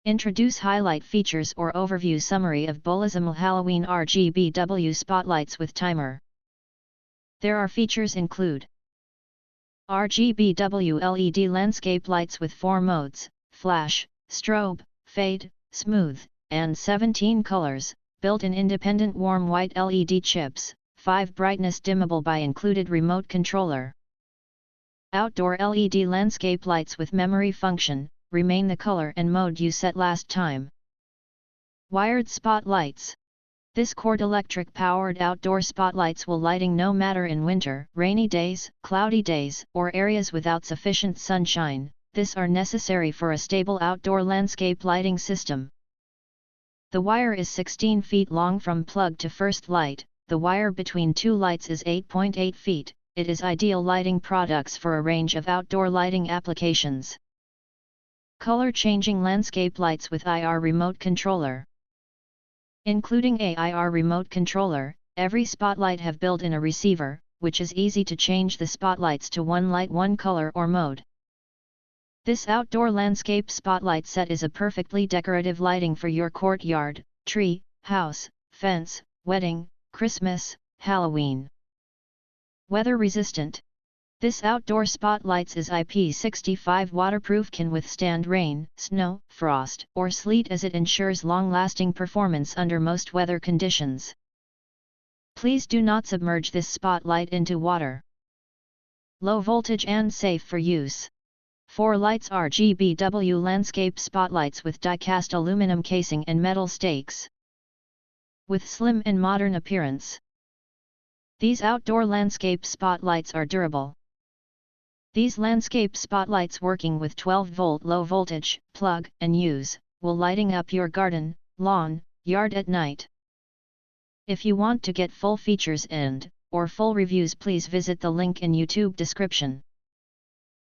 Introduce highlight features or overview summary of Bolusmll Halloween RGBW spotlights with timer. There are features include RGBW LED landscape lights with 4 modes, flash, strobe, fade, smooth, and 17 colors, built-in independent warm white LED chips, 5 brightness dimmable by included remote controller. Outdoor LED landscape lights with memory function, remain the color and mode you set last time. Wired spotlights. This cord electric powered outdoor spotlights will lighting no matter in winter, rainy days, cloudy days, or areas without sufficient sunshine. This are necessary for a stable outdoor landscape lighting system. The wire is 16 feet long from plug to first light. The wire between two lights is 8.8 feet. It is ideal lighting products for a range of outdoor lighting applications. Color changing landscape lights with IR remote controller. Including a IR remote controller, every spotlight have built in a receiver, which is easy to change the spotlights to one light, one color or mode. This outdoor landscape spotlight set is a perfectly decorative lighting for your courtyard, tree, house, fence, wedding, Christmas, Halloween. Weather resistant. This outdoor spotlights is IP65 waterproof, can withstand rain, snow, frost, or sleet, as it ensures long-lasting performance under most weather conditions. Please do not submerge this spotlight into water. Low voltage and safe for use. 4 lights RGBW landscape spotlights with die-cast aluminum casing and metal stakes. With slim and modern appearance. These outdoor landscape spotlights are durable. These landscape spotlights working with 12-volt low voltage, plug and use, will lighting up your garden, lawn, yard at night. If you want to get full features or full reviews, please visit the link in YouTube description.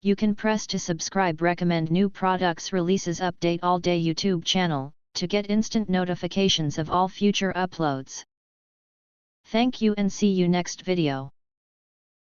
You can press to subscribe, recommend new products releases, update all day YouTube channel, to get instant notifications of all future uploads. Thank you and see you next video.